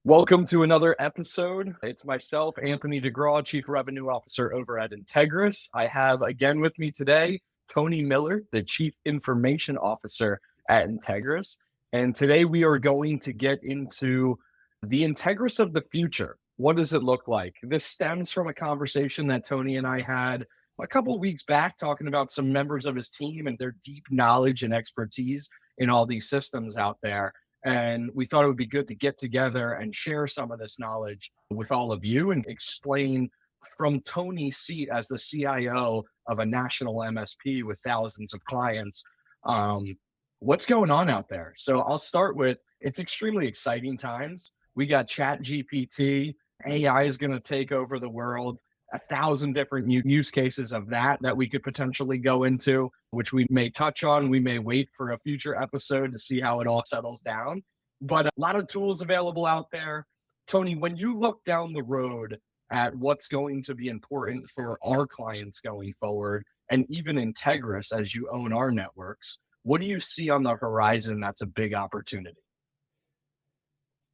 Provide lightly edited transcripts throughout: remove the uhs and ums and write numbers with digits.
Welcome to another episode. It's myself, Anthony DeGraw, Chief Revenue Officer over at Integris. I have again with me today Tony Miller, the Chief Information Officer at Integris. And today we are going to get into the Integris of the future. What does it look like? This stems from a conversation that Tony and I had a couple of weeks back talking about some members of his team and their deep knowledge and expertise in all these systems out there. And we thought it would be good to get together and share some of this knowledge with all of you and explain from Tony's seat as the CIO of a national MSP with thousands of clients, what's going on out there. So I'll start with, it's extremely exciting times. We got Chat GPT, AI is going to take over the world. 1,000 different use cases of that we could potentially go into, which we may touch on. We may wait for a future episode to see how it all settles down. But a lot of tools available out there. Tony, when you look down the road at what's going to be important for our clients going forward, and even Integris as you own our networks, what do you see on the horizon that's a big opportunity?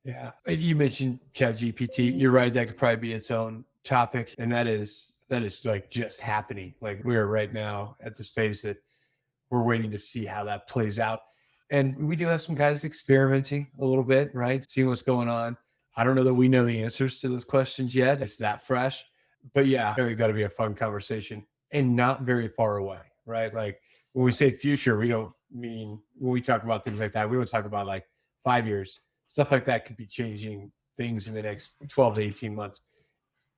Yeah, you mentioned ChatGPT. You're right. That could probably be its own topic, and that is like just happening. Like we are right now at this phase that we're waiting to see how that plays out. And we do have some guys experimenting a little bit, right? Seeing what's going on. I don't know that we know the answers to those questions yet. It's that fresh, but yeah, it's got to be a fun conversation and not very far away, right? Like when we say future, we don't mean when we talk about things like that, we don't talk about like 5 years. Stuff like that could be changing things in the next 12 to 18 months.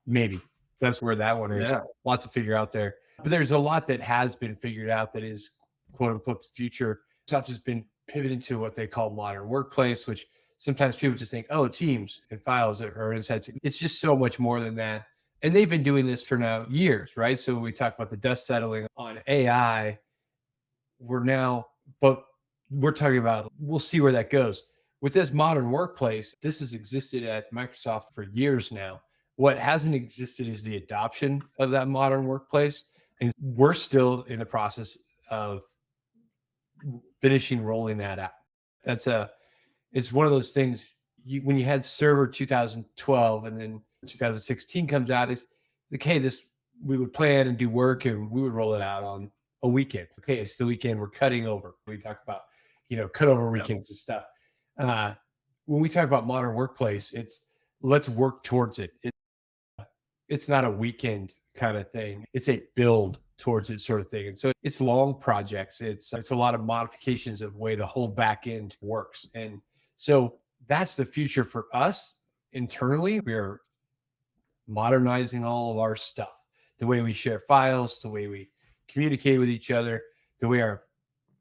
Maybe that's where that one is. Yeah. Lots to figure out there. But there's a lot that has been figured out that is quote unquote the future. It's not just been pivoted to what they call modern workplace, which sometimes people just think, oh, teams and files or insights. It's just so much more than that. And they've been doing this for now years, right? So when we talk about the dust settling on AI, but we're talking about, we'll see where that goes. With this modern workplace, this has existed at Microsoft for years now. What hasn't existed is the adoption of that modern workplace. And we're still in the process of finishing rolling that out. It's one of those things when you had Server 2012 and then 2016 comes out, it's like, hey, we would plan and do work and we would roll it out on a weekend. Okay, it's the weekend we're cutting over. We talk about, cut over weekends and stuff. When we talk about modern workplace, it's let's work towards it. It's not a weekend kind of thing. It's a build towards it sort of thing. And so it's long projects. It's a lot of modifications of the way the whole back end works. And so that's the future for us internally. We're modernizing all of our stuff, the way we share files, the way we communicate with each other, the way our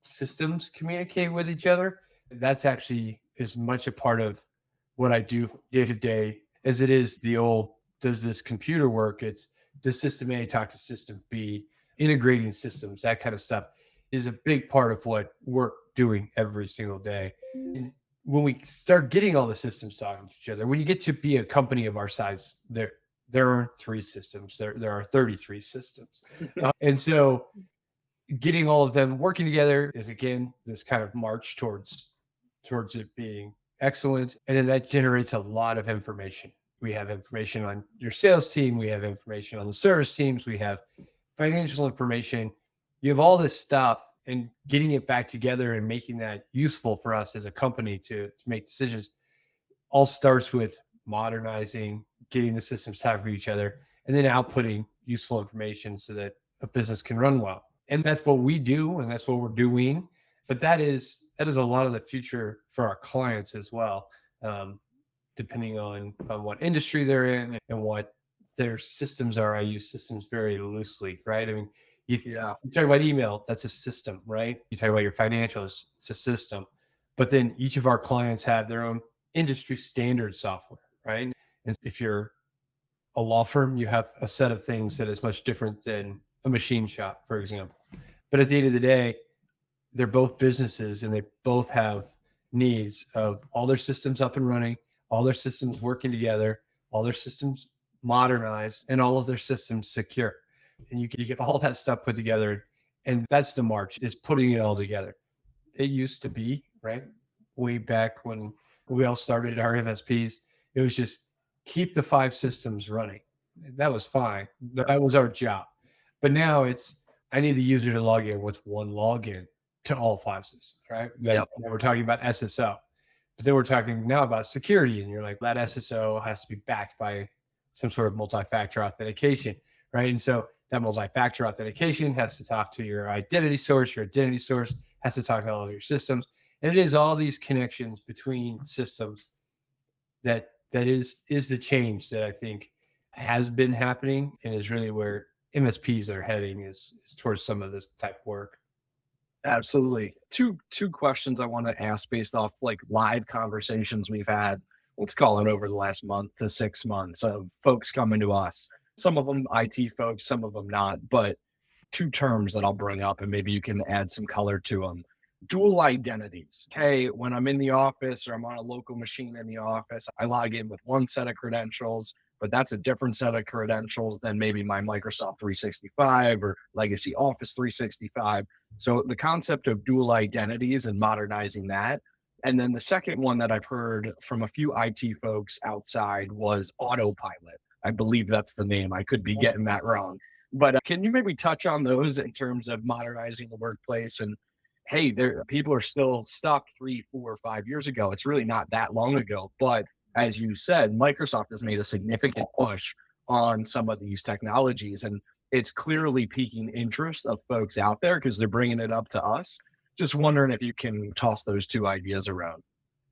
systems communicate with each other. That's actually as much a part of what I do day to day as it is the old, does this computer work? It's does system A talk to system B, integrating systems, that kind of stuff is a big part of what we're doing every single day. And when we start getting all the systems talking to each other, when you get to be a company of our size, there aren't 3 systems, there are 33 systems. And so getting all of them working together is, again, this kind of march towards it being excellent. And then that generates a lot of information. We have information on your sales team. We have information on the service teams. We have financial information. You have all this stuff, and getting it back together and making that useful for us as a company to make decisions all starts with modernizing, getting the systems talking to each other, and then outputting useful information so that a business can run well. And that's what we do, and that's what we're doing. But that is a lot of the future for our clients as well, depending on what industry they're in and what their systems are. I use systems very loosely, right? I mean, you talk about email, that's a system, right? You talk about your financials, it's a system. But then each of our clients have their own industry standard software, right? And if you're a law firm, you have a set of things that is much different than a machine shop, for example. But at the end of the day, they're both businesses and they both have needs of all their systems up and running, all their systems working together, all their systems modernized, and all of their systems secure. And you get all that stuff put together. And that's the march, is putting it all together. It used to be, right, way back when we all started our MSPs, It was just keep the 5 systems running. That was fine. That was our job. But now it's, I need the user to log in with one login to all 5 systems, right? Then we're talking about SSO. But then we're talking now about security. And you're like, that SSO has to be backed by some sort of multi-factor authentication, right? And so that multi-factor authentication has to talk to your identity source. Your identity source has to talk to all of your systems. And it is all these connections between systems that is the change that I think has been happening and is really where MSPs are heading is towards some of this type of work. Absolutely. Two questions I want to ask based off like live conversations we've had. Let's call it over the last month to 6 months of folks coming to us. Some of them IT folks, some of them not. But two terms that I'll bring up, and maybe you can add some color to them. Dual identities. Hey, when I'm in the office or I'm on a local machine in the office, I log in with one set of credentials, but that's a different set of credentials than maybe my Microsoft 365 or legacy Office 365. So the concept of dual identities and modernizing that. And then the second one that I've heard from a few IT folks outside was autopilot. I believe that's the name. I could be getting that wrong. But can you maybe touch on those in terms of modernizing the workplace? And hey, there people are still stuck 3, 4, 5 years ago. It's really not that long ago. But as you said, Microsoft has made a significant push on some of these technologies, and it's clearly piquing interest of folks out there because they're bringing it up to us. Just wondering if you can toss those two ideas around.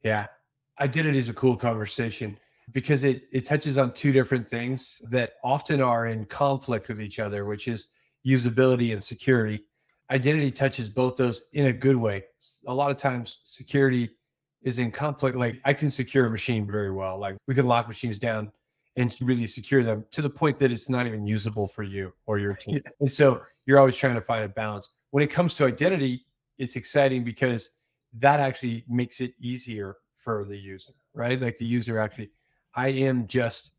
Yeah. Identity is a cool conversation because it touches on two different things that often are in conflict with each other, which is usability and security. Identity touches both those in a good way. A lot of times security is in conflict. Like I can secure a machine very well. Like we can lock machines down and really secure them to the point that it's not even usable for you or your team. And so you're always trying to find a balance. When it comes to identity, it's exciting because that actually makes it easier for the user, right? Like the user actually, I am just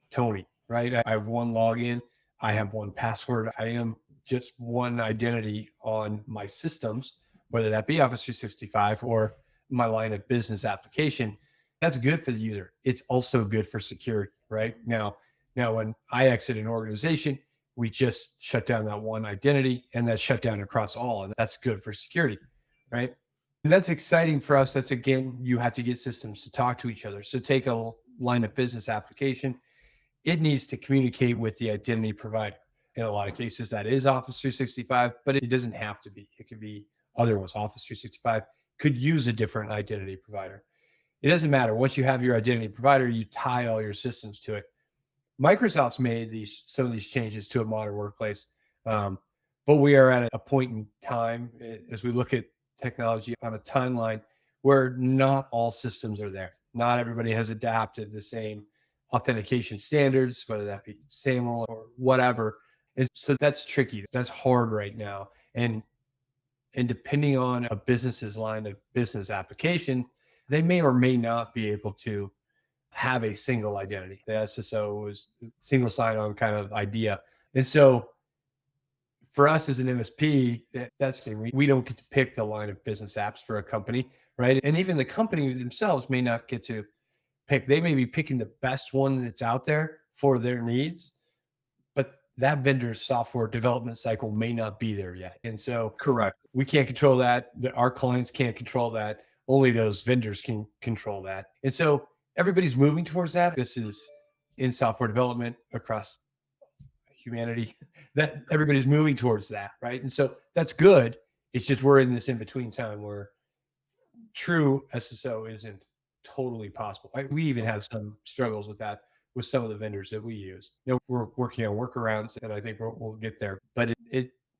Tony, right? I have one login, I have one password, I am just one identity on my systems, whether that be Office 365 or my line of business application. That's good for the user. It's also good for security, right? Now when I exit an organization, we just shut down that one identity and that's shut down across all. And that's good for security, right? And that's exciting for us. That's again, you have to get systems to talk to each other. So take a line of business application. It needs to communicate with the identity provider. In a lot of cases, that is Office 365, but it doesn't have to be. It could be other ones. Office 365 could use a different identity provider. It doesn't matter. Once you have your identity provider, you tie all your systems to it. Microsoft's made some of these changes to a modern workplace, but we are at a point in time as we look at technology on a timeline where not all systems are there. Not everybody has adapted the same authentication standards, whether that be SAML or whatever. And so that's tricky. That's hard right now. And depending on a business's line of business application, they may or may not be able to have a single identity. The SSO is single sign-on kind of idea. And so for us as an MSP, that's we don't get to pick the line of business apps for a company, right? And even the company themselves may not get to pick. They may be picking the best one that's out there for their needs, but that vendor's software development cycle may not be there yet. And so Correct. we can't control that. Our clients can't control that. Only those vendors can control that. And so everybody's moving towards that. This is in software development across humanity, that everybody's moving towards that, right? And so that's good. It's just we're in this in-between time where true SSO isn't totally possible. We even have some struggles with that with some of the vendors that we use. We're working on workarounds, and I think we'll get there, but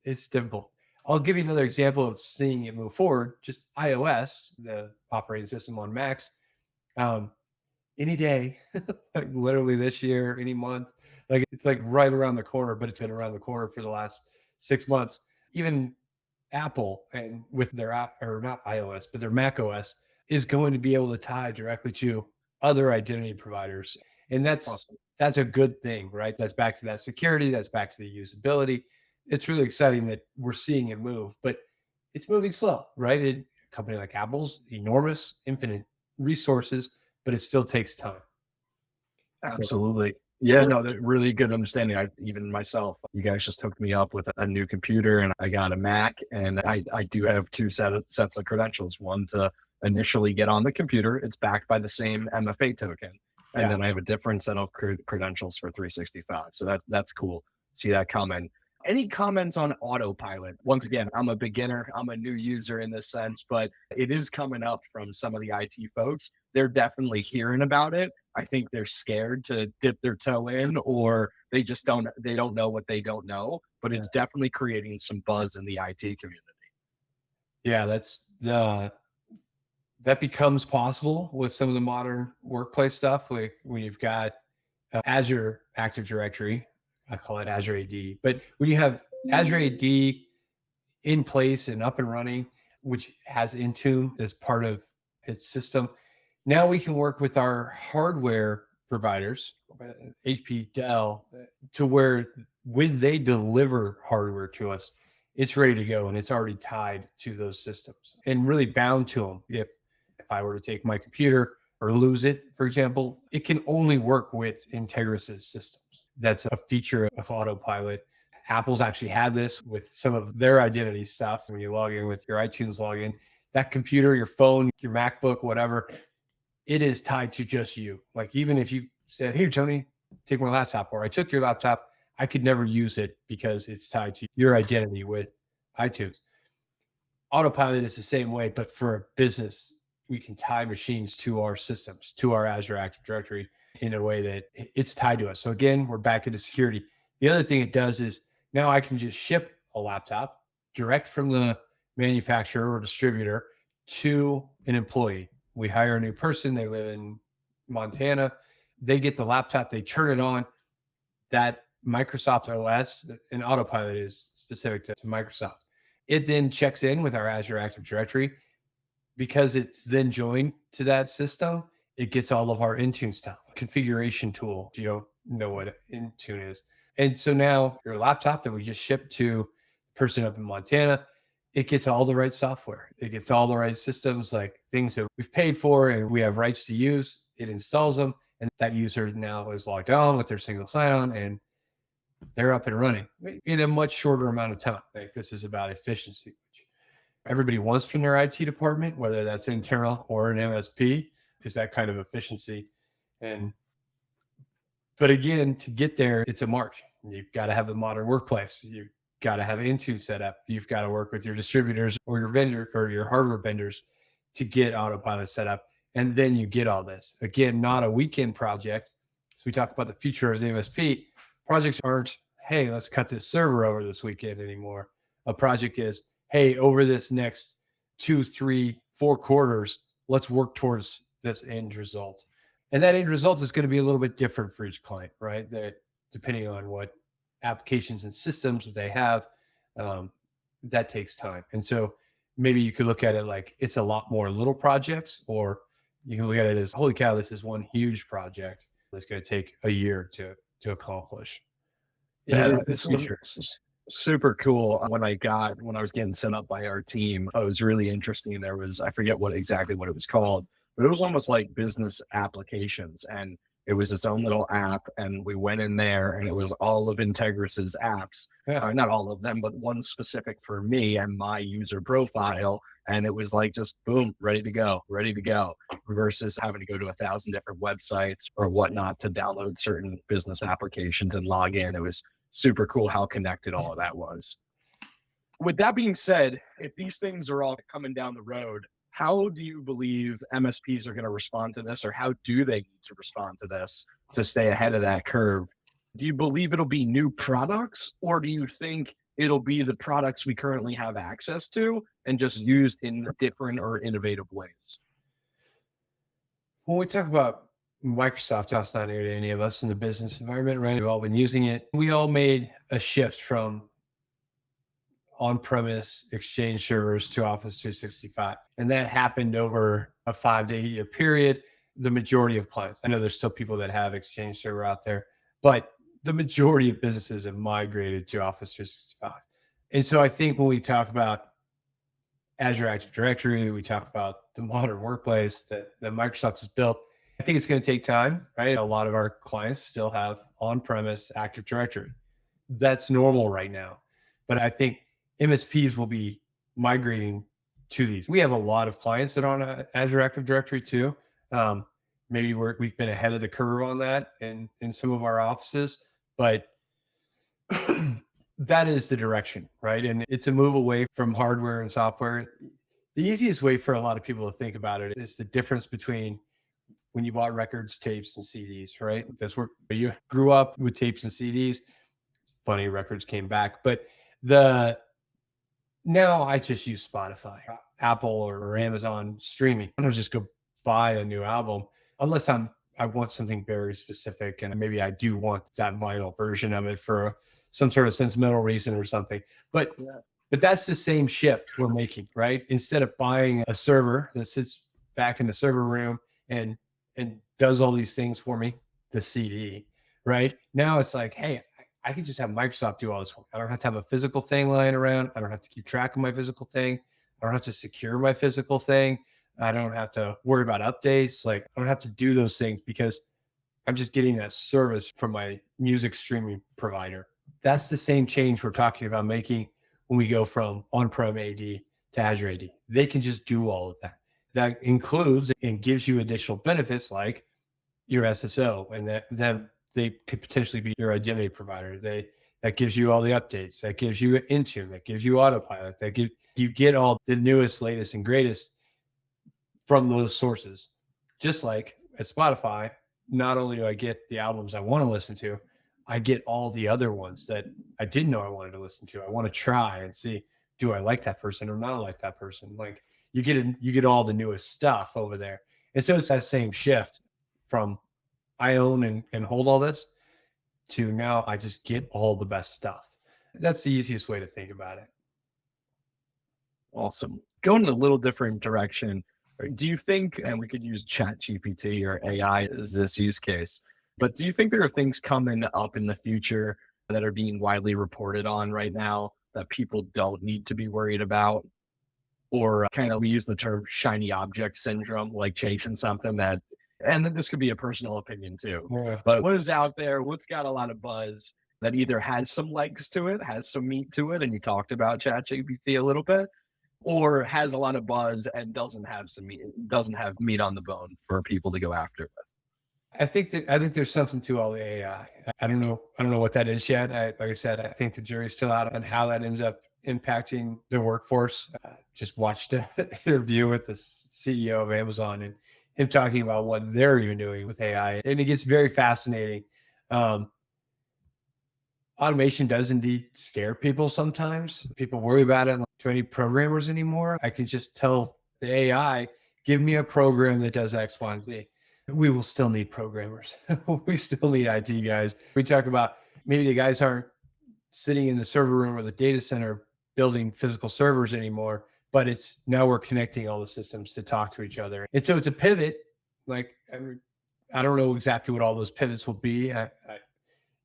it's difficult. I'll give you another example of seeing it move forward. Just iOS, the operating system on Macs, any day, like literally this year, any month, like it's like right around the corner, but it's been around the corner for the last 6 months. Even Apple and with their app, or not iOS, but their Mac OS is going to be able to tie directly to other identity providers. And that's Awesome. That's a good thing, right? That's back to that security, that's back to the usability. It's really exciting that we're seeing it move, but it's moving slow, right? A company like Apple's enormous, infinite resources, but it still takes time. Absolutely. Yeah, no, that really good understanding. I even myself, you guys just hooked me up with a new computer and I got a Mac and I do have two sets of credentials. One to initially get on the computer. It's backed by the same MFA token. And Yeah. then I have a different set of credentials for 365. So that's cool. See that coming. Any comments on autopilot? Once again, I'm a beginner. I'm a new user in this sense, but it is coming up from some of the IT folks. They're definitely hearing about it. I think they're scared to dip their toe in, or they don't know what they don't know, but it's definitely creating some buzz in the IT community. Yeah, that becomes possible with some of the modern workplace stuff. We've got Azure Active Directory. I call it Azure AD. But when you have Azure AD in place and up and running, which has Intune as part of its system, now we can work with our hardware providers, HP, Dell, to where when they deliver hardware to us, it's ready to go and it's already tied to those systems and really bound to them. If I were to take my computer or lose it, for example, it can only work with Integris's systems. That's a feature of autopilot. Apple's actually had this with some of their identity stuff. When you log in with your iTunes login, that computer, your phone, your MacBook, whatever, it is tied to just you. Like even if you said, "Here, Tony, take my laptop," or "I took your laptop," I could never use it because it's tied to your identity with iTunes. Autopilot is the same way, but for a business, we can tie machines to our systems, to our Azure Active Directory in a way that it's tied to us. So again, we're back into security. The other thing it does is now I can just ship a laptop direct from the manufacturer or distributor to an employee. We hire a new person, they live in Montana, they get the laptop, they turn it on. That Microsoft OS and autopilot is specific to Microsoft. It then checks in with our Azure Active Directory. Because it's then joined to that system, it gets all of our Intune stuff, configuration tool. You don't know what Intune is. And so now your laptop that we just shipped to the person up in Montana, it gets all the right software. It gets all the right systems, like things that we've paid for and we have rights to use. It installs them. And that user now is logged on with their single sign-on and they're up and running in a much shorter amount of time. Like this is about efficiency. Everybody wants from their IT department, whether that's internal or an MSP, is that kind of efficiency. But again, to get there, it's a march. You've got to have a modern workplace. You've got to have Intune set up. You've got to work with your distributors or your vendor or your hardware vendors to get autopilot set up. And then you get all this. Again, not a weekend project. So we talk about the future as MSP. Projects aren't, "Hey, let's cut this server over this weekend" anymore. A project is, "Hey, over this next 2, 3, 4 quarters, let's work towards this end result." And that end result is going to be a little bit different for each client, right? That depending on what applications and systems they have, that takes time. And so maybe you could look at it like it's a lot more little projects, or you can look at it as, "Holy cow, this is one huge project that's going to take a year to accomplish." Yeah, it's super cool. When I was getting set up by our team, it was really interesting. I forget exactly what it was called, but it was almost like business applications. And it was its own little app. And we went in there and it was all of Integris's apps. Yeah. Not all of them, but one specific for me and my user profile. And it was like just boom, ready to go, versus having to go to 1,000 different websites or whatnot to download certain business applications and log in. It was super cool how connected all of that was. With that being said, if these things are all coming down the road, how do you believe MSPs are going to respond to this, or how do they need to respond to this to stay ahead of that curve? Do you believe it'll be new products, or do you think it'll be the products we currently have access to and just used in different or innovative ways? When we talk about Microsoft, that's not new to any of us in the business environment, right? We've all been using it. We all made a shift from on-premise Exchange servers to Office 365. And that happened over a 5 to 8 year period. The majority of clients, I know there's still people that have Exchange server out there, but the majority of businesses have migrated to Office 365. And so I think when we talk about Azure Active Directory, we talk about the modern workplace that Microsoft has built, I think it's going to take time, right? A lot of our clients still have on-premise Active Directory. That's normal right now. But I think MSPs will be migrating to these. We have a lot of clients that are on Azure Active Directory too. Maybe we've been ahead of the curve on that in some of our offices, but that is the direction, right? And it's a move away from hardware and software. The easiest way for a lot of people to think about it is the difference between when you bought records, tapes, and CDs, right? That's where you grew up with tapes and CDs. Funny, records came back, but now I just use Spotify, Apple, or Amazon streaming. I don't just go buy a new album unless I want something very specific, and maybe I do want that vinyl version of it for some sort of sentimental reason or something. But that's the same shift we're making, right? Instead of buying a server that sits back in the server room and does all these things for me, the CD, right? Now it's like, hey, I can just have Microsoft do all this work. I don't have to have a physical thing lying around. I don't have to keep track of my physical thing. I don't have to secure my physical thing. I don't have to worry about updates. Like, I don't have to do those things because I'm just getting that service from my music streaming provider. That's the same change we're talking about making when we go from on-prem AD to Azure AD. They can just do all of that. That includes and gives you additional benefits like your SSO, and that they could potentially be your identity provider. That gives you all the updates. That gives you Intune. That gives you autopilot. You get all the newest, latest, and greatest from those sources. Just like at Spotify, not only do I get the albums I want to listen to, I get all the other ones that I didn't know I wanted to listen to. I want to try and see, do I like that person or not like that person? Like, you get all the newest stuff over there. And so it's that same shift from I own and hold all this to now I just get all the best stuff. That's the easiest way to think about it. Awesome. Going in a little different direction, do you think, and we could use ChatGPT or AI as this use case, but do you think there are things coming up in the future that are being widely reported on right now that people don't need to be worried about? Or kind of, we use the term shiny object syndrome, like chasing something that, and then this could be a personal opinion too, but what is out there, what's got a lot of buzz that either has some legs to it, has some meat to it, and you talked about ChatGPT a little bit, or has a lot of buzz and doesn't have meat on the bone for people to go after? I think there's something to all the AI. I don't know what that is yet. Like I said, I think the jury's still out on how that ends up impacting the workforce. Just watched an interview with the CEO of Amazon and him talking about what they're even doing with AI. And it gets very fascinating. Automation does indeed scare people sometimes. People worry about it. Like, do I need programmers anymore? I can just tell the AI, give me a program that does X, Y, and Z. We will still need programmers. We still need IT guys. We talk about maybe the guys aren't sitting in the server room or the data center building physical servers anymore, but it's now we're connecting all the systems to talk to each other. And so it's a pivot. Like, I don't know exactly what all those pivots will be.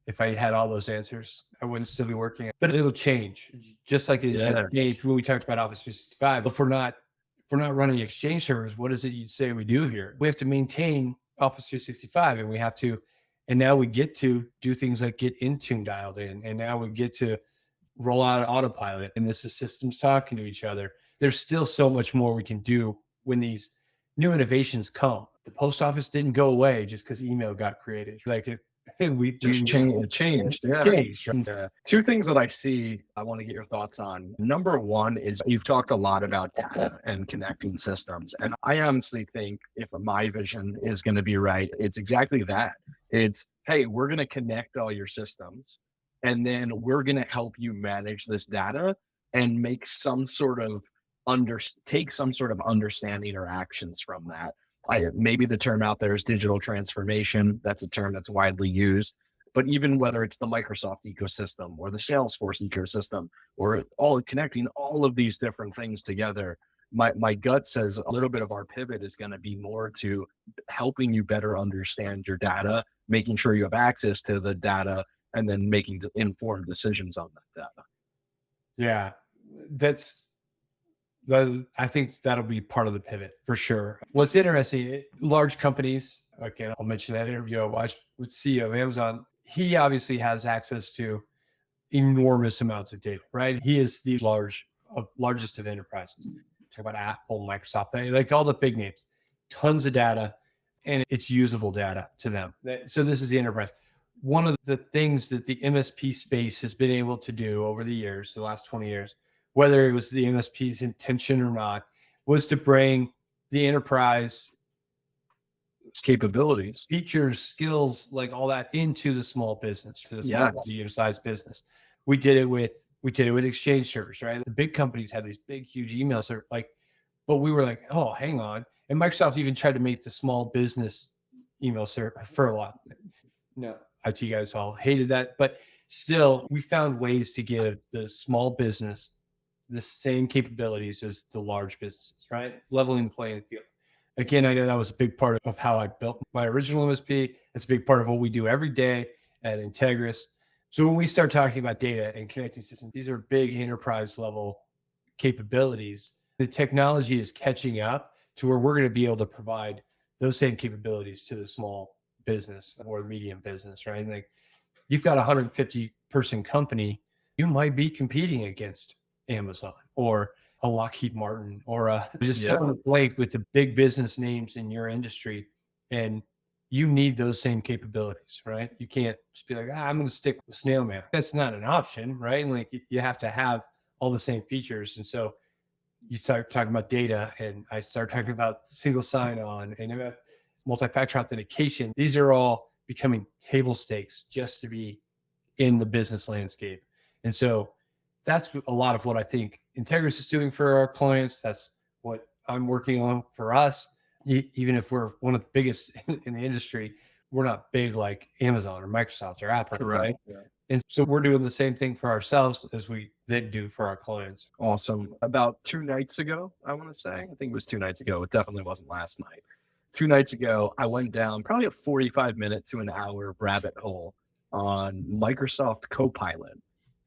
If I had all those answers, I wouldn't still be working, but it'll change. Just like it changed when we talked about Office 365. If we're not running Exchange servers, what is it you'd say we do here? We have to maintain Office 365, and now we get to do things like get Intune dialed in, and now we get to roll out autopilot, and this is systems talking to each other. There's still so much more we can do when these new innovations come. The post office didn't go away just because email got created. Like, it changed. Two things that I see, I want to get your thoughts on. Number one is, you've talked a lot about data and connecting systems. And I honestly think, if my vision is going to be right, it's exactly that. It's, hey, we're going to connect all your systems, and then we're going to help you manage this data and make some sort of take some sort of understanding or actions from that. Maybe the term out there is digital transformation. That's a term that's widely used. But even whether it's the Microsoft ecosystem or the Salesforce ecosystem, or all connecting all of these different things together, my gut says a little bit of our pivot is going to be more to helping you better understand your data, making sure you have access to the data, and then making informed decisions on that data. Yeah, I think that'll be part of the pivot for sure. What's interesting, large companies again, I'll mention that interview I watched with CEO of Amazon. He obviously has access to enormous amounts of data, right? He is the largest of enterprises. Talk about Apple, Microsoft, like all the big names, tons of data, and it's usable data to them. So this is the enterprise. One of the things that the MSP space has been able to do over the years, the last 20 years, whether it was the MSP's intention or not, was to bring the enterprise capabilities, features, skills, like all that into the small business, to the small medium-sized business. We did it with Exchange servers, right? The big companies had these big, huge emails that but we were like, oh, hang on. And Microsoft even tried to make the small business email server for a while. No, IT guys all hated that, but still, we found ways to give the small business the same capabilities as the large businesses, right? Leveling the playing field. Again, I know that was a big part of how I built my original MSP. It's a big part of what we do every day at Integris. So when we start talking about data and connecting systems, these are big enterprise level capabilities. The technology is catching up to where we're going to be able to provide those same capabilities to the small business or medium business, right? Like you've got a 150 person company, you might be competing against Amazon or a Lockheed Martin or just fill in the blank with the big business names in your industry. And you need those same capabilities, right? You can't just be like, I'm going to stick with snail mail. That's not an option, right? And like you have to have all the same features. And so you start talking about data and I start talking about single sign-on and about multi-factor authentication. These are all becoming table stakes just to be in the business landscape. And so that's a lot of what I think Integris is doing for our clients. That's what I'm working on for us. Even if we're one of the biggest in the industry, we're not big like Amazon or Microsoft or Apple, right? Yeah. And so we're doing the same thing for ourselves as we then do for our clients. Awesome. About 2 nights ago, I want to say, I think it was 2 nights ago. It definitely wasn't last night. 2 nights ago, I went down probably a 45-minute to an hour rabbit hole on Microsoft Copilot.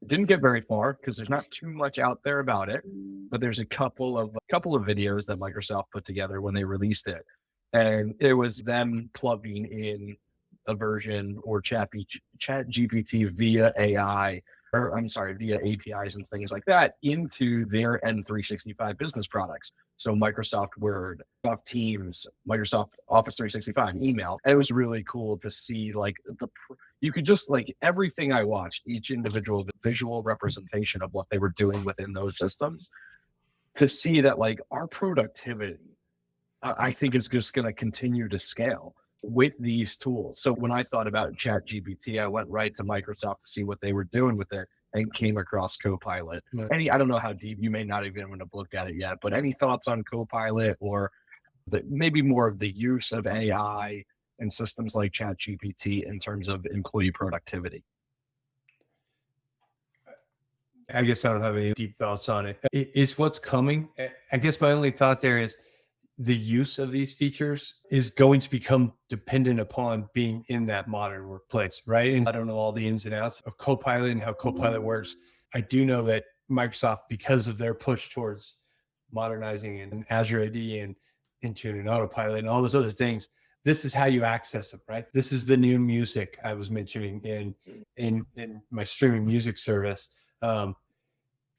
Didn't get very far because there's not too much out there about it, but there's a couple of videos that Microsoft put together when they released it, and it was them plugging in a version or chat GPT via AI, or I'm sorry, via APIs and things like that into their N365 business products. So Microsoft Word, Microsoft Teams, Microsoft Office 365, email. And it was really cool to see like you could just like everything I watched, each individual visual representation of what they were doing within those systems, to see that like our productivity, I think is just going to continue to scale with these tools. So when I thought about ChatGPT, I went right to Microsoft to see what they were doing with it and came across Copilot. I don't know how deep, you may not even have looked at it yet, but any thoughts on Copilot or maybe more of the use of AI and systems like ChatGPT in terms of employee productivity? I guess I don't have any deep thoughts on it. It's what's coming. I guess my only thought there is the use of these features is going to become dependent upon being in that modern workplace, right? And I don't know all the ins and outs of Copilot and how Copilot works. I do know that Microsoft, because of their push towards modernizing and Azure AD and Intune and Autopilot and all those other things, this is how you access them, right? This is the new music I was mentioning in my streaming music service.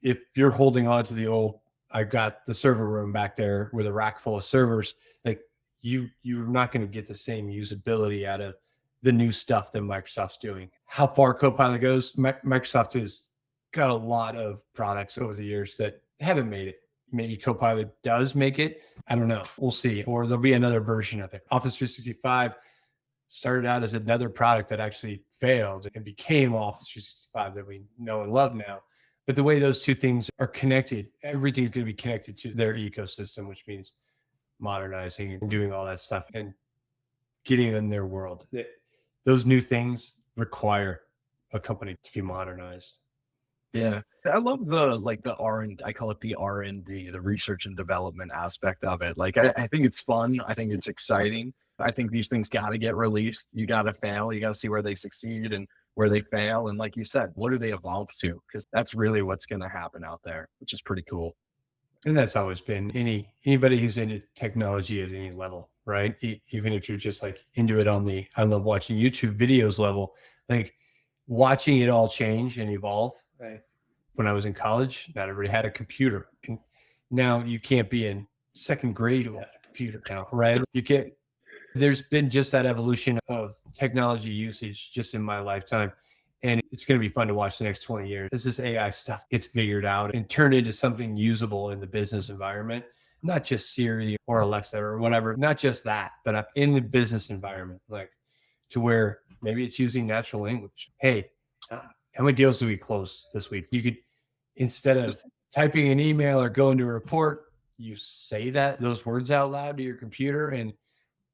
If you're holding on to the old, I got the server room back there with a rack full of servers, like you're not going to get the same usability out of the new stuff that Microsoft's doing. How far Copilot goes, Microsoft has got a lot of products over the years that haven't made it. Maybe Copilot does make it. I don't know. We'll see. Or there'll be another version of it. Office 365 started out as another product that actually failed and became Office 365 that we know and love now. But the way those two things are connected, everything's going to be connected to their ecosystem, which means modernizing and doing all that stuff and getting in their world. Those new things require a company to be modernized. Yeah. I love the R&D, I call it the R&D, the research and development aspect of it. Like, I think it's fun. I think it's exciting. I think these things got to get released. You got to fail. You got to see where they succeed and where they fail. And like you said, what do they evolve to? Because that's really what's going to happen out there, which is pretty cool. And that's always been anybody who's into technology at any level. right? Even if you're just like into it on the, I love watching YouTube videos level, like watching it all change and evolve. Right. When I was in college, not everybody had a computer. And now you can't be in second grade without a computer now, right? You can't, there's been just that evolution of technology usage just in my lifetime. And it's going to be fun to watch the next 20 years as this AI stuff gets figured out and turned into something usable in the business environment, not just Siri or Alexa or whatever, not just that, but in the business environment, like to where maybe it's using natural language. Hey, how many deals do we close this week? You could, instead of typing an email or going to a report, you say those words out loud to your computer and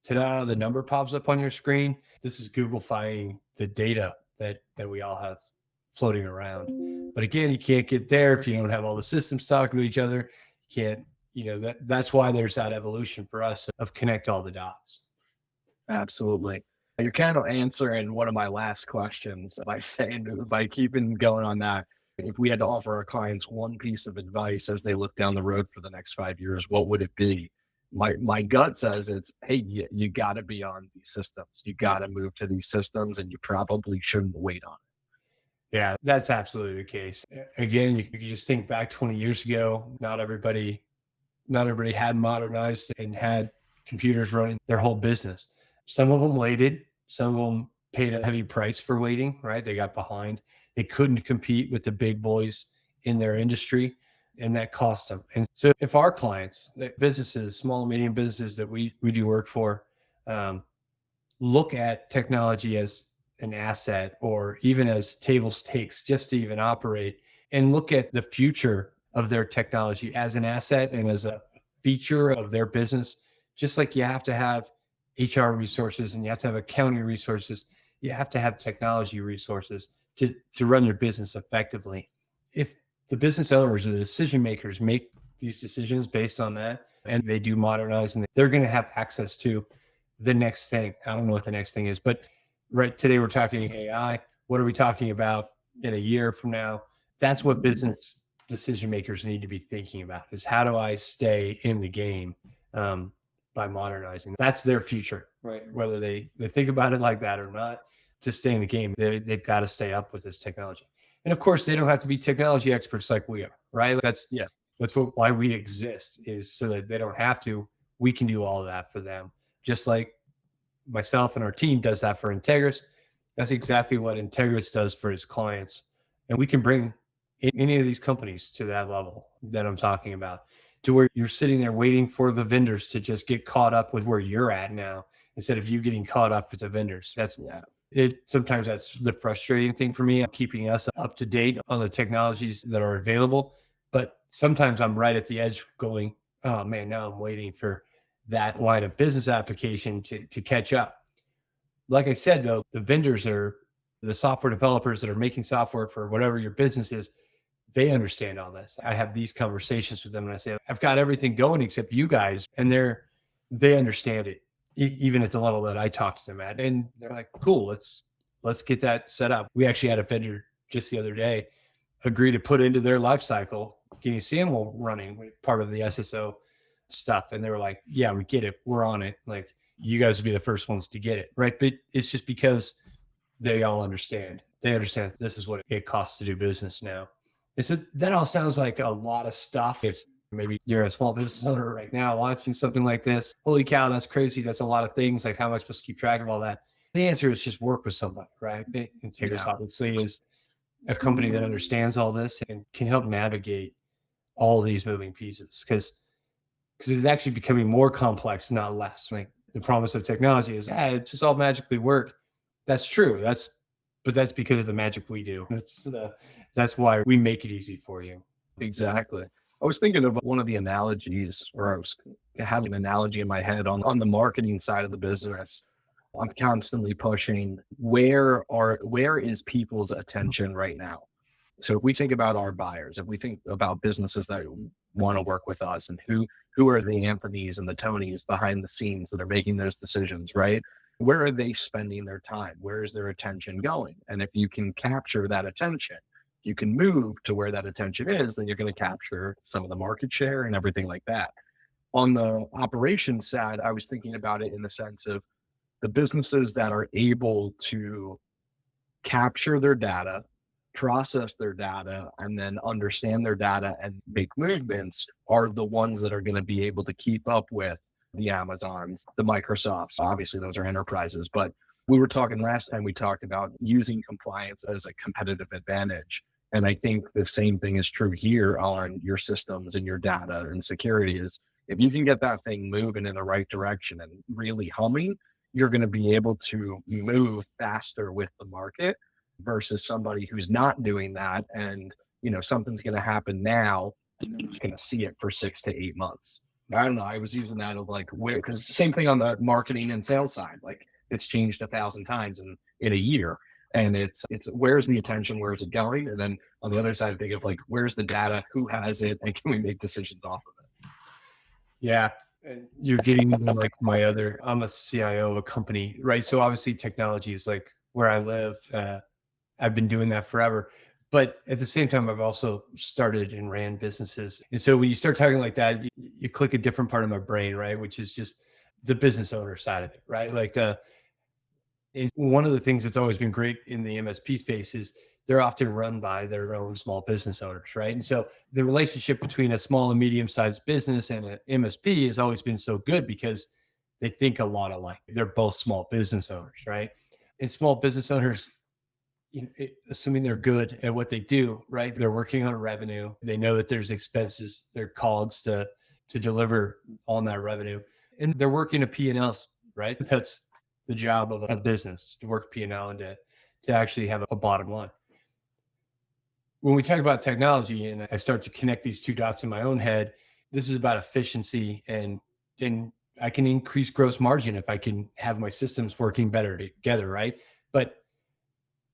ta-da, the number pops up on your screen. This is Googlifying the data that we all have floating around. But again, you can't get there if you don't have all the systems talking to each other. You can't, that's why there's that evolution for us of connect all the dots. Absolutely. You're kind of answering one of my last questions by keeping going on that. If we had to offer our clients one piece of advice as they look down the road for the next 5 years, what would it be? My gut says it's, hey, you got to be on these systems. You got to move to these systems, and you probably shouldn't wait on it. Yeah, that's absolutely the case. Again, you just think back 20 years ago, not everybody had modernized and had computers running their whole business. Some of them waited. Some of them paid a heavy price for waiting, right? They got behind. They couldn't compete with the big boys in their industry, and that cost them. And so if our clients, the businesses, small and medium businesses that we do work for, look at technology as an asset or even as table stakes just to even operate, and look at the future of their technology as an asset and as a feature of their business, just like you have to have HR resources and you have to have accounting resources, you have to have technology resources to run your business effectively. If the business owners or the decision makers make these decisions based on that, and they do modernize, and they're going to have access to the next thing. I don't know what the next thing is, but right today we're talking AI. What are we talking about in a year from now? That's what business decision makers need to be thinking about, is how do I stay in the game by modernizing? That's their future, right? Whether they think about it like that or not, to stay in the game, they've got to stay up with this technology. And of course, they don't have to be technology experts like we are, right? That's why we exist, is so that they don't have to. We can do all of that for them. Just like myself and our team does that for Integris. That's exactly what Integris does for its clients. And we can bring any of these companies to that level that I'm talking about, to where you're sitting there waiting for the vendors to just get caught up with where you're at now, instead of you getting caught up with the vendors. Sometimes that's the frustrating thing for me. I'm keeping us up to date on the technologies that are available. But sometimes I'm right at the edge going, oh man, now I'm waiting for that line of business application to catch up. Like I said, though, the vendors are the software developers that are making software for whatever your business is. They understand all this. I have these conversations with them and I say, I've got everything going except you guys. And they understand it, even at the level that I talk to them at. And they're like, cool, let's get that set up. We actually had a vendor just the other day agree to put into their life cycle Guinea SAML running, part of the SSO stuff. And they were like, yeah, we get it. We're on it. Like, you guys would be the first ones to get it. Right. But it's just because they all understand. They understand this is what it costs to do business now. And so that all sounds like a lot of stuff. If maybe you're a small business owner right now watching something like this, holy cow, that's crazy. That's a lot of things. Like, how am I supposed to keep track of all that? The answer is just work with somebody, right? Integris obviously is a company that understands all this and can help navigate all these moving pieces, because it's actually becoming more complex, not less. Like, the promise of technology is, it just all magically work. That's true. But that's because of the magic we do. That's why we make it easy for you. Exactly. I was thinking of one of the analogies, or I was having an analogy in my head on the marketing side of the business. I'm constantly pushing, where is people's attention right now? So if we think about our buyers, if we think about businesses that want to work with us, and who are the Anthonys and the Tonys behind the scenes that are making those decisions, right? Where are they spending their time? Where is their attention going? And if you can capture that attention, you can move to where that attention is, then you're going to capture some of the market share and everything like that. On the operations side, I was thinking about it in the sense of the businesses that are able to capture their data, process their data, and then understand their data and make movements are the ones that are going to be able to keep up with the Amazons, the Microsofts. Obviously, those are enterprises, but we were talking last time, we talked about using compliance as a competitive advantage. And I think the same thing is true here on your systems and your data and security is if you can get that thing moving in the right direction and really humming, you're going to be able to move faster with the market versus somebody who's not doing that. And, something's going to happen now. You're going to see it for 6 to 8 months. I don't know. I was using that of like, where, because same thing on the marketing and sales side, like it's changed 1,000 times in a year. And it's where's the attention, where's it going? And then on the other side, I think of like, where's the data, who has it, and can we make decisions off of it? Yeah. And you're getting into like I'm a CIO of a company, right? So obviously technology is like where I live. I've been doing that forever. But at the same time, I've also started and ran businesses. And so when you start talking like that, you click a different part of my brain, right? Which is just the business owner side of it, right? Like and one of the things that's always been great in the MSP space is they're often run by their own small business owners, right? And so the relationship between a small and medium-sized business and an MSP has always been so good because they think a lot alike. They're both small business owners, right? And small business owners, assuming they're good at what they do, right? They're working on revenue. They know that there's expenses, their cogs to deliver on that revenue, and they're working a P&L, right? That's the job of a business, to work P&L and to actually have a bottom line. When we talk about technology and I start to connect these two dots in my own head, this is about efficiency and I can increase gross margin if I can have my systems working better together, right? But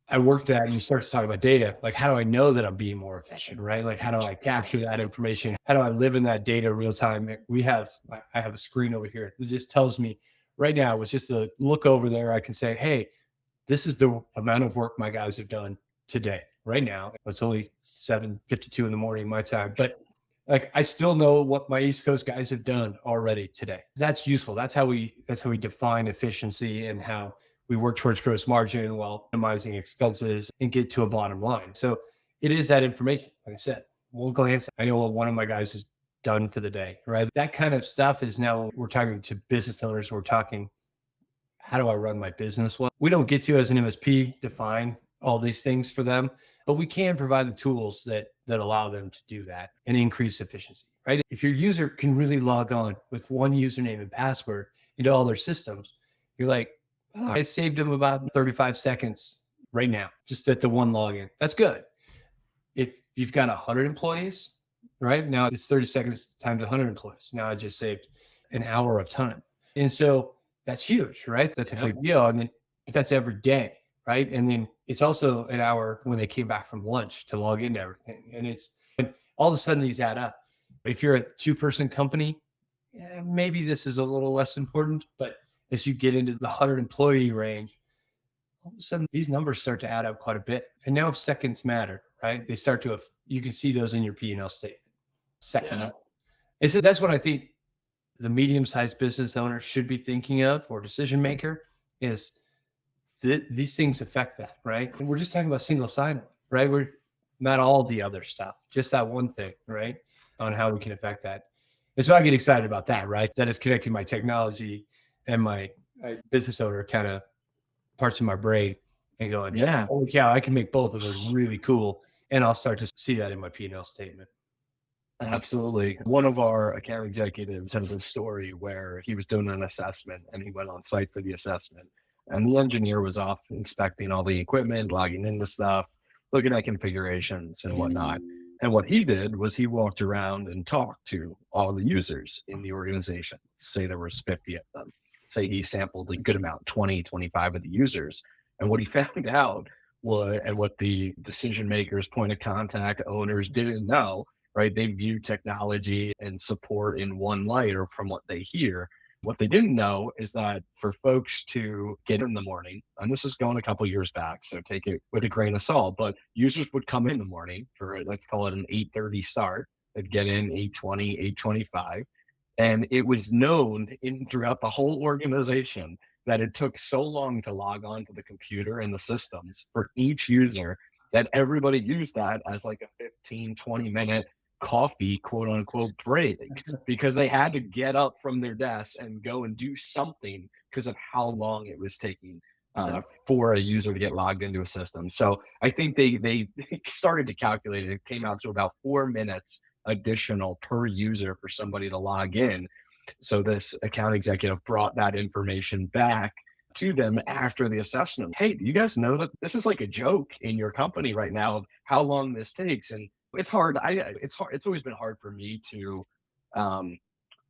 I worked that and you start to talk about data. Like, how do I know that I'm being more efficient, right? Like, how do I capture that information? How do I live in that data real time? I have a screen over here that just tells me right now, it's just a look over there. I can say, hey, this is the amount of work my guys have done today. Right now, it's only 7:52 in the morning, my time, but like I still know what my East Coast guys have done already today. That's useful. That's how we define efficiency and how we work towards gross margin while minimizing expenses and get to a bottom line. So it is that information. Like I said, one glance, I know what one of my guys has done for the day, right? That kind of stuff is now we're talking to business owners. We're talking, how do I run my business well? We don't get to, as an MSP, define all these things for them, but we can provide the tools that allow them to do that and increase efficiency, right? If your user can really log on with one username and password into all their systems, you're like, oh, I saved them about 35 seconds right now, just at the one login. That's good. If you've got 100 employees, right now it's 30 seconds times 100 employees. Now I just saved an hour of time. And so that's huge, right? That's a big deal. And then that's every day, right? And then it's also an hour when they came back from lunch to log into everything. And all of a sudden these add up. If you're a 2-person company, maybe this is a little less important, but as you get into the 100 employee range, all of a sudden these numbers start to add up quite a bit. And now seconds matter, right? They start to, you can see those in your P&L statement. Second. And so that's what I think the medium-sized business owner should be thinking of, or decision maker, is these things affect that, right? And we're just talking about single sign-on, right? We're not all the other stuff, just that one thing, right? On how we can affect that. And so I get excited about that, right? That is connecting my technology and my business owner kind of parts of my brain and going, yeah, holy cow, I can make both of those really cool. And I'll start to see that in my P&L statement. Absolutely. One of our account executives had a story where he was doing an assessment and he went on site for the assessment. And the engineer was off inspecting all the equipment, logging into stuff, looking at configurations and whatnot. And what he did was he walked around and talked to all the users in the organization. Say there was 50 of them. Say he sampled a good amount, 20, 25 of the users. And what he found out was, and what the decision makers, point of contact, owners didn't know, right? They view technology and support in one light, or from what they hear. What they didn't know is that for folks to get in the morning, and this is going a couple years back, so take it with a grain of salt, but users would come in the morning for, let's call it an 8:30 start. They'd get in 8:20, 8:25. And it was known throughout the whole organization that it took so long to log on to the computer and the systems for each user that everybody used that as like a 15-20 minute coffee, quote unquote, break, because they had to get up from their desks and go and do something because of how long it was taking for a user to get logged into a system. So I think they started to calculate it. It came out to about 4 minutes additional per user for somebody to log in. So this account executive brought that information back to them after the assessment. Hey, do you guys know that this is like a joke in your company right now of how long this takes? And it's hard. It's hard. It's always been hard for me to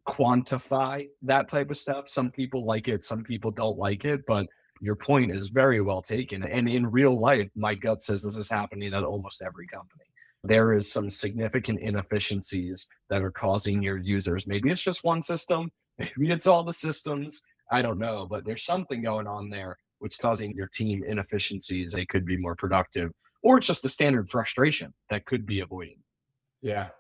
quantify that type of stuff. Some people like it, some people don't like it, but your point is very well taken. And in real life, my gut says this is happening at almost every company. There is some significant inefficiencies that are causing your users. Maybe it's just one system, maybe it's all the systems. I don't know, but there's something going on there which is causing your team inefficiencies. They could be more productive, or it's just the standard frustration that could be avoided. Yeah.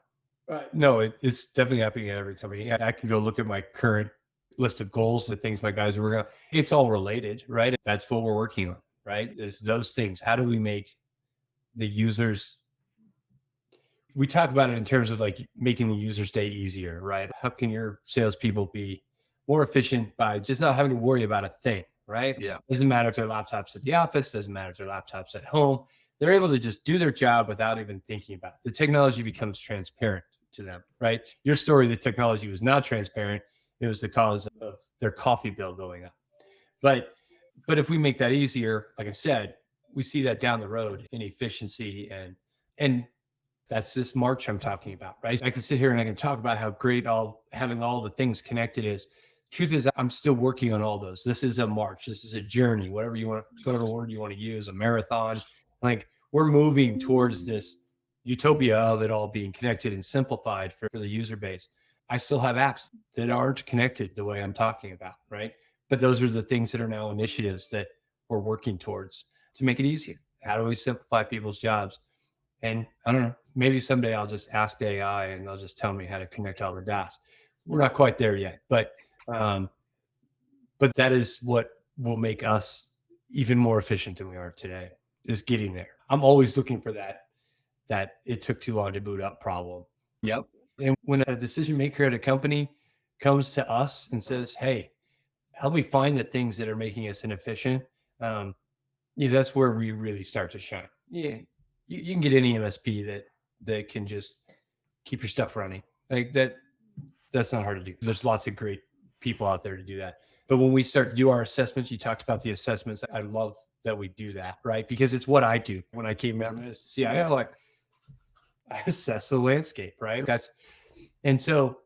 No, it's definitely happening at every company. I can go look at my current list of goals, the things my guys are working on. It's all related, right? That's what we're working on, right? It's those things. How do we make the users? We talk about it in terms of like making the user's day easier, right? How can your salespeople be more efficient by just not having to worry about a thing, right? Yeah. Doesn't matter if their laptops at the office, doesn't matter if their laptops at home. They're able to just do their job without even thinking about it. The technology becomes transparent to them, right? Your story, the technology was not transparent. It was the cause of their coffee bill going up. But if we make that easier, like I said, we see that down the road in efficiency, and that's this march I'm talking about, right? I can sit here and I can talk about how great having all the things connected is. Truth is, I'm still working on all those. This is a march. This is a journey, whatever word you want to use, a marathon. Like, we're moving towards this utopia of it all being connected and simplified for the user base. I still have apps that aren't connected the way I'm talking about, right? But those are the things that are now initiatives that we're working towards to make it easier. How do we simplify people's jobs? And I don't know, maybe someday I'll just ask AI and they'll just tell me how to connect all the dots. We're not quite there yet, but that is what will make us even more efficient than we are today, is getting there. I'm always looking for that it took too long to boot up problem. Yep. And when a decision maker at a company comes to us and says, hey, help me find the things that are making us inefficient, that's where we really start to shine. Yeah, you can get any MSP that can just keep your stuff running. Like that's not hard to do. There's lots of great people out there to do that. But when we start to do our assessments, you talked about the assessments. I love that we do that, right? Because it's what I do. When I came out as CIO, I assess the landscape, right? And so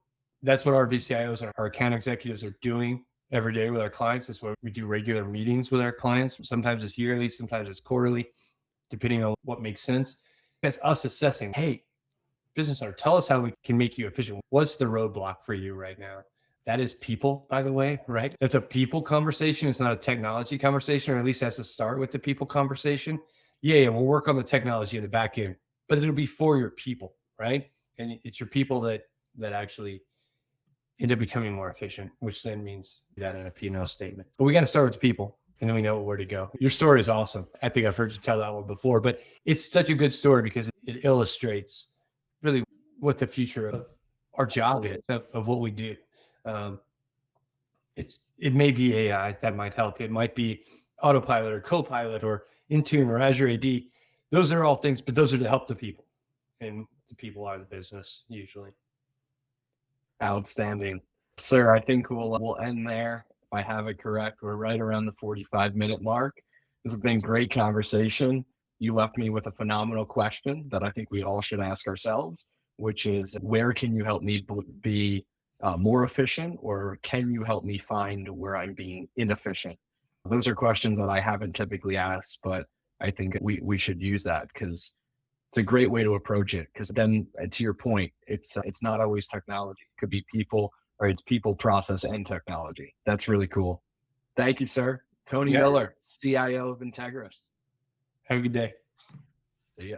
that's what our VCIOs and our account executives are doing every day with our clients. That's why we do regular meetings with our clients. Sometimes it's yearly, sometimes it's quarterly, depending on what makes sense. That's us assessing, hey, business owner, tell us how we can make you efficient. What's the roadblock for you right now? That is people, by the way, right? That's a people conversation. It's not a technology conversation, or at least has to start with the people conversation. Yeah, we'll work on the technology in the back end, but it'll be for your people, right? And it's your people that actually end up becoming more efficient, which then means that in a P&L statement. But we got to start with the people, and then we know where to go. Your story is awesome. I think I've heard you tell that one before, but it's such a good story because it illustrates really what the future of our job is, of what we do. It may be AI that might help. It might be Autopilot or Copilot or Intune or Azure AD. Those are all things, but those are to help the people, and the people are the business usually. Outstanding. Sir, I think we'll end there. If I have it correct, we're right around the 45-minute mark. This has been a great conversation. You left me with a phenomenal question that I think we all should ask ourselves, which is, where can you help me be more efficient, or can you help me find where I'm being inefficient? Those are questions that I haven't typically asked, but I think we should use that because it's a great way to approach it. Because then, to your point, it's not always technology. It could be people, or it's people, process, and technology. That's really cool. Thank you, sir. Tony Miller, CIO of Integris. Have a good day. See ya.